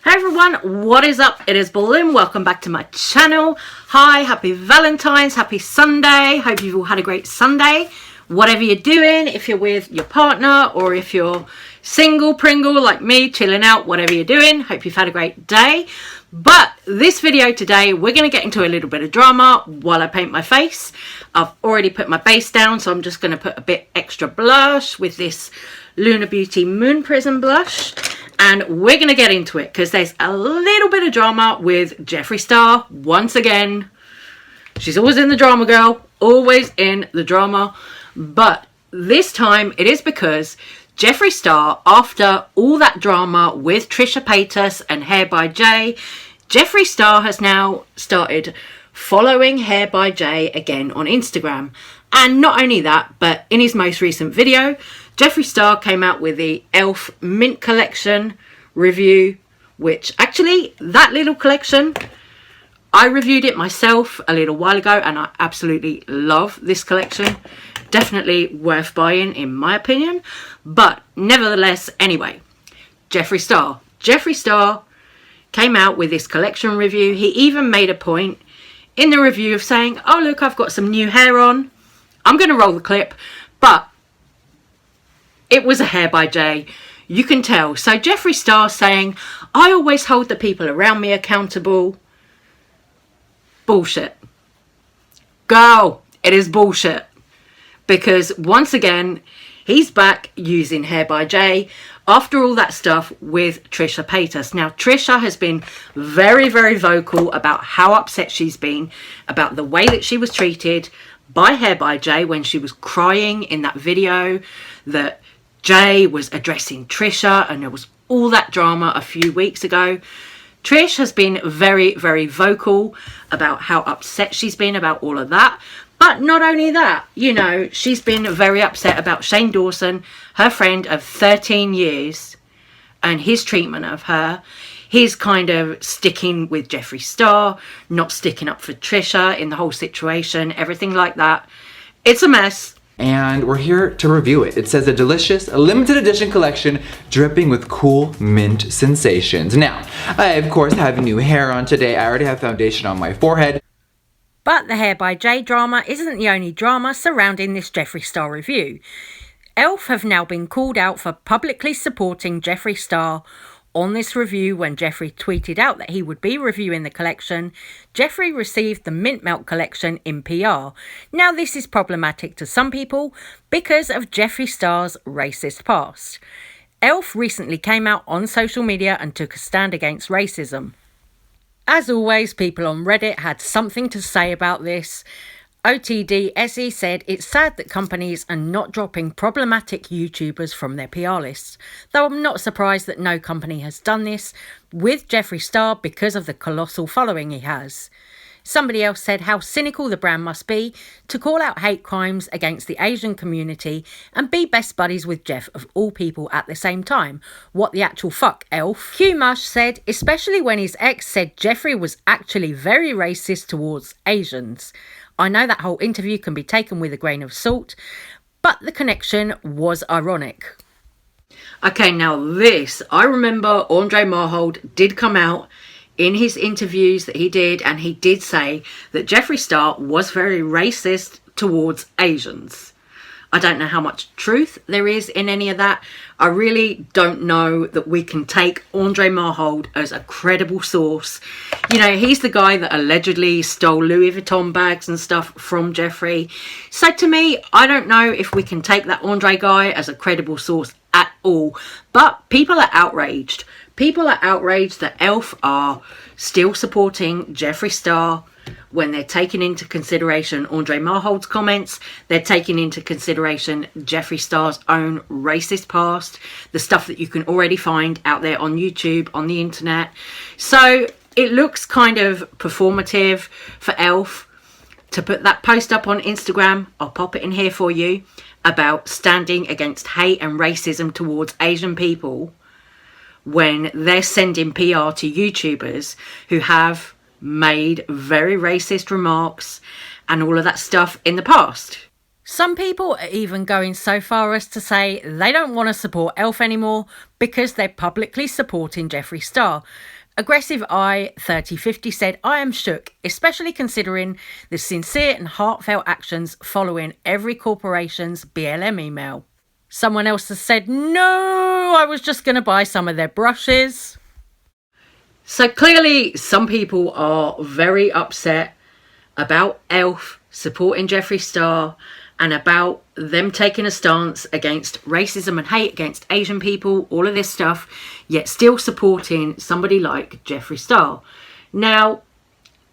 Hey everyone, what is up? It is Balloon. Welcome back to my channel. Hi, happy Valentine's, happy Sunday. Hope you've all had a great Sunday. Whatever you're doing, if you're with your partner or if you're single Pringle like me, chilling out, whatever you're doing, hope you've had a great day. But this video today, we're going to get into a little bit of drama while I paint my face. I've already put my base down, so I'm just going to put a bit extra blush with this Lunar Beauty Moon Prism blush. And we're going to get into it because there's a little bit of drama with Jeffree Star. Once again, she's always in the drama, girl. Always in the drama. But this time it is because Jeffree Star, after all that drama with Trisha Paytas and Hair by Jay, Jeffree Star has now started following Hair by Jay again on Instagram. And not only that, but in his most recent video, Jeffree Star came out with the e.l.f. Mint Collection review, which actually, that little collection, I reviewed it myself a little while ago and I absolutely love this collection. Definitely worth buying in my opinion. But nevertheless, anyway, Jeffree Star came out with this collection review. He even made a point in the review of saying, oh look, I've got some new hair on. I'm going to roll the clip, but it was a Hair by Jay. You can tell. So Jeffree Star saying, I always hold the people around me accountable. Bullshit. Girl, it is bullshit. Because once again, he's back using Hair by Jay after all that stuff with Trisha Paytas. Now, Trisha has been very, very vocal about how upset she's been about the way that she was treated by Hair by Jay when she was crying in that video that Jay was addressing Trisha, and there was all that drama a few weeks ago. Trish has been very, very vocal about how upset she's been about all of that. But not only that, you know, she's been very upset about Shane Dawson, her friend of 13 years, and his treatment of her. He's kind of sticking with Jeffree Star, not sticking up for Trisha in the whole situation, everything like that. It's a mess. And we're here to review it. It says a delicious, limited edition collection dripping with cool mint sensations. Now, I of course have new hair on today. I already have foundation on my forehead. But the Hair by Jay drama isn't the only drama surrounding this Jeffree Star review. e.l.f. have now been called out for publicly supporting Jeffree Star on this review. When Jeffree tweeted out that he would be reviewing the collection, Jeffree received the Mint Melt collection in PR. Now this is problematic to some people because of Jeffree Star's racist past. e.l.f. recently came out on social media and took a stand against racism. As always, people on Reddit had something to say about this. OTD SE said it's sad that companies are not dropping problematic YouTubers from their PR lists, though I'm not surprised that no company has done this with Jeffree Star because of the colossal following he has. Somebody else said how cynical the brand must be to call out hate crimes against the Asian community and be best buddies with Jeff of all people at the same time. What the actual fuck, e.l.f.? Q-Mush said, especially when his ex said Jeffree was actually very racist towards Asians. I know that whole interview can be taken with a grain of salt, but the connection was ironic. Okay, now this, I remember Andre Marhold did come out in his interviews that he did, and he did say that Jeffree Star was very racist towards Asians. I don't know how much truth there is in any of that. I really don't know that we can take Andre Marhold as a credible source. You know, he's the guy that allegedly stole Louis Vuitton bags and stuff from Jeffree. So to me, I don't know if we can take that Andre guy as a credible source at all. But people are outraged. People are outraged that e.l.f. are still supporting Jeffree Star when they're taking into consideration Andre Marhold's comments. They're taking into consideration Jeffree Star's own racist past, the stuff that you can already find out there on YouTube, on the internet. So it looks kind of performative for e.l.f. to put that post up on Instagram. I'll pop it in here for you, about standing against hate and racism towards Asian people, when they're sending PR to YouTubers who have made very racist remarks and all of that stuff in the past. Some people are even going so far as to say they don't want to support Elf anymore because they're publicly supporting Jeffree Star. Aggressive Eye 3050 said, I am shook, especially considering the sincere and heartfelt actions following every corporation's BLM email. Someone else has said, no, I was just going to buy some of their brushes. So clearly some people are very upset about Elf supporting Jeffree Star and about them taking a stance against racism and hate against Asian people, all of this stuff, yet still supporting somebody like Jeffree Star. Now,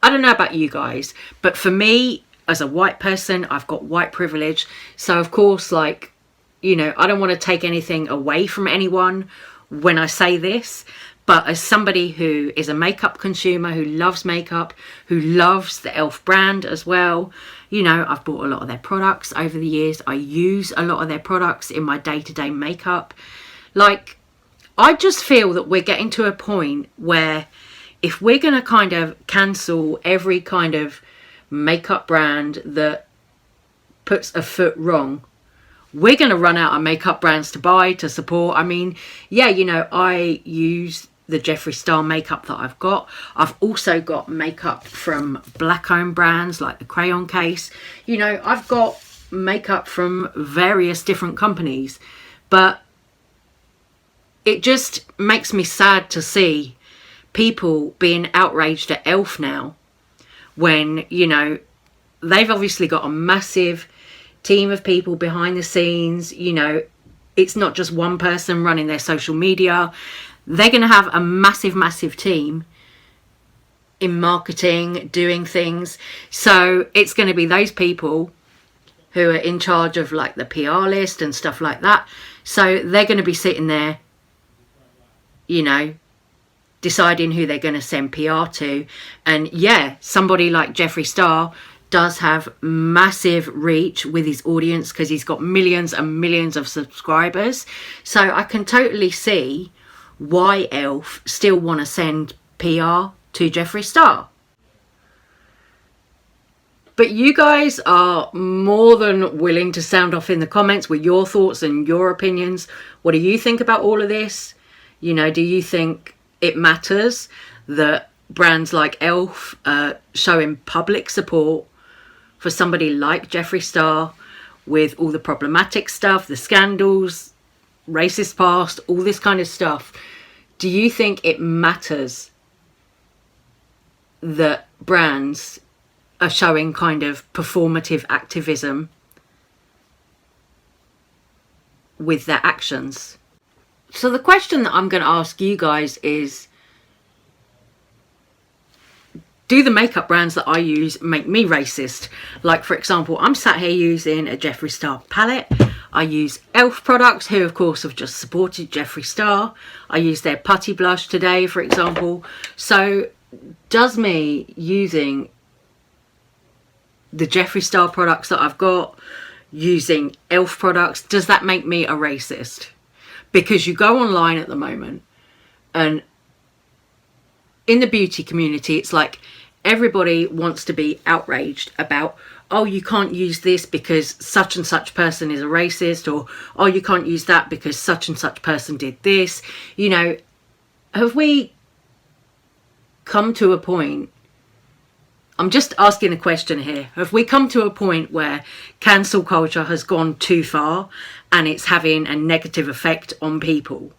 I don't know about you guys, but for me, as a white person, I've got white privilege. So of course, like, you know, I don't want to take anything away from anyone when I say this, but as somebody who is a makeup consumer, who loves makeup, who loves the Elf brand as well, you know, I've bought a lot of their products over the years. I use a lot of their products in my day-to-day makeup. Like, I just feel that we're getting to a point where if we're going to kind of cancel every kind of makeup brand that puts a foot wrong, we're going to run out of makeup brands to buy, to support. I mean, yeah, you know, I use the Jeffree Star makeup that I've got. I've also got makeup from black-owned brands like the Crayon Case. You know, I've got makeup from various different companies. But it just makes me sad to see people being outraged at Elf now when, you know, they've obviously got a massive team of people behind the scenes. You know, it's not just one person running their social media. They're going to have a massive team in marketing, doing things. So it's going to be those people who are in charge of like the PR list and stuff like that. So they're going to be sitting there, you know, deciding who they're going to send PR to. And yeah, somebody like Jeffree Star does have massive reach with his audience because he's got millions and millions of subscribers. So I can totally see why Elf still want to send PR to Jeffree Star. But you guys are more than willing to sound off in the comments with your thoughts and your opinions. What do you think about all of this? You know, do you think it matters that brands like Elf are showing public support for somebody like Jeffree Star with all the problematic stuff, the scandals, racist past, all this kind of stuff? Do you think it matters that brands are showing kind of performative activism with their actions? So the question that I'm going to ask you guys is, do the makeup brands that I use make me racist? Like, for example, I'm sat here using a Jeffree Star palette. I use Elf products, who of course have just supported Jeffree Star. I use their putty blush today, for example. So does me using the Jeffree Star products that I've got, using Elf products, does that make me a racist? Because you go online at the moment and in the beauty community, it's like everybody wants to be outraged about, oh, you can't use this because such and such person is a racist, or oh, you can't use that because such and such person did this. You know, have we come to a point, I'm just asking a question here, have we come to a point where cancel culture has gone too far and it's having a negative effect on people?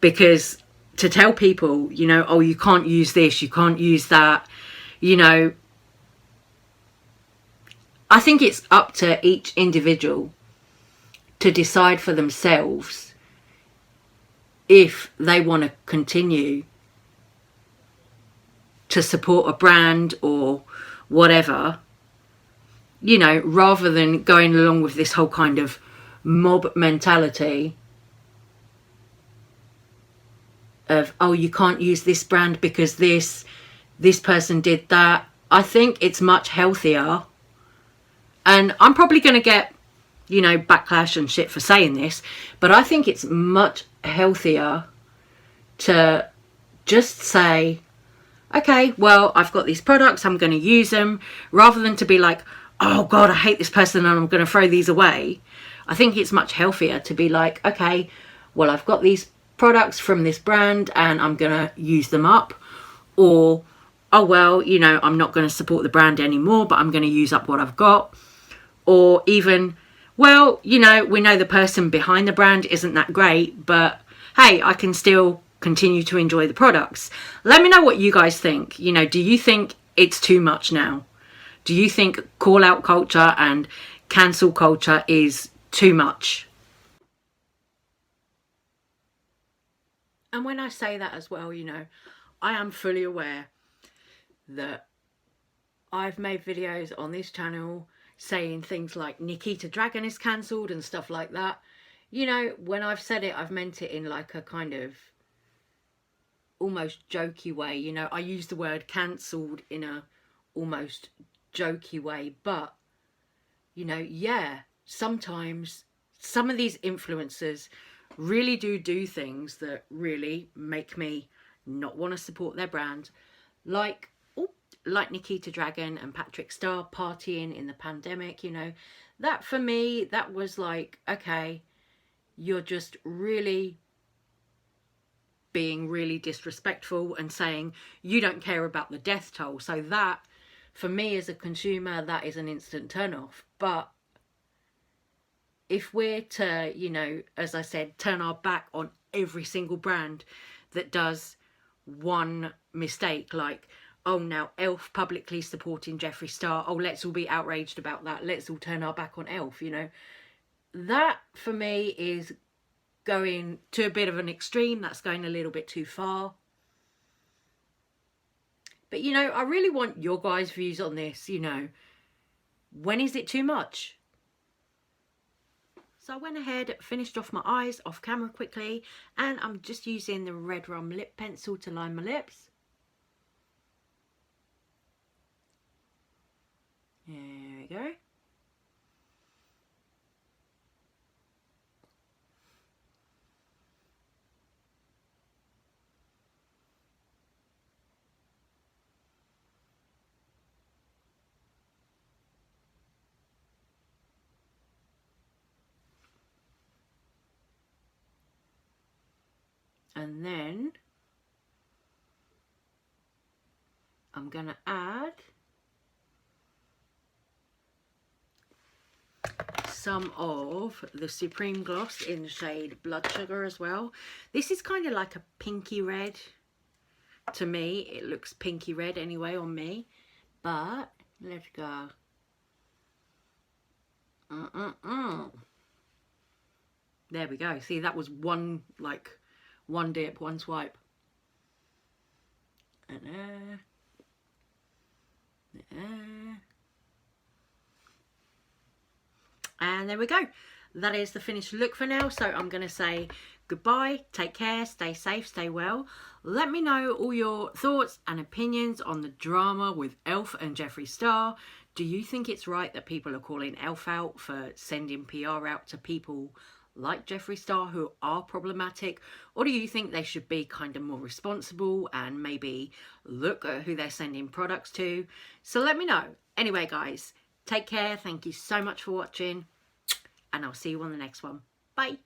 Because to tell people, you know, oh, you can't use this, you can't use that, you know, I think it's up to each individual to decide for themselves if they want to continue to support a brand or whatever, you know, rather than going along with this whole kind of mob mentality of, oh, you can't use this brand because this person did that. I think it's much healthier. And I'm probably going to get, you know, backlash and shit for saying this, but I think it's much healthier to just say, okay, well, I've got these products, I'm going to use them, rather than to be like, oh God, I hate this person and I'm going to throw these away. I think it's much healthier to be like, okay, well, I've got these products from this brand and I'm going to use them up. Or, oh, well, you know, I'm not going to support the brand anymore, but I'm going to use up what I've got. Or even, well, you know, we know the person behind the brand isn't that great, but hey, I can still continue to enjoy the products. Let me know what you guys think. You know, do you think it's too much now? Do you think call out culture and cancel culture is too much? And when I say that as well, you know, I am fully aware that I've made videos on this channel saying things like Nikita Dragon is cancelled and stuff like that. You know, when I've said it, I've meant it in like a kind of almost jokey way. You know, I use the word cancelled in a almost jokey way, but you know, yeah, sometimes some of these influencers really do things that really make me not want to support their brand, like like Nikita Dragon and Patrick Star partying in the pandemic. You know, that for me, that was like, okay, you're just really being really disrespectful and saying you don't care about the death toll. So that, for me as a consumer, that is an instant turn off. But if we're to, you know, as I said, turn our back on every single brand that does one mistake, like, oh, now Elf publicly supporting Jeffree Star, oh, let's all be outraged about that, let's all turn our back on Elf, you know, that for me is going to a bit of an extreme. That's going a little bit too far. But, you know, I really want your guys' views on this. You know, when is it too much? So I went ahead, finished off my eyes off camera quickly, and I'm just using the Red Rum lip pencil to line my lips. There we go. And then I'm going to add some of the Supreme Gloss in the shade Blood Sugar as well. This is kind of like a pinky red. To me, it looks pinky red anyway on me. But let's go. There we go. See, that was one dip, one swipe. And there. And there we go. That is the finished look for now. So I'm going to say goodbye, take care, stay safe, stay well. Let me know all your thoughts and opinions on the drama with Elf and Jeffree Star. Do you think it's right that people are calling Elf out for sending PR out to people like Jeffree Star who are problematic? Or do you think they should be kind of more responsible and maybe look at who they're sending products to? So let me know. Anyway, guys, take care. Thank you so much for watching, and I'll see you on the next one. Bye.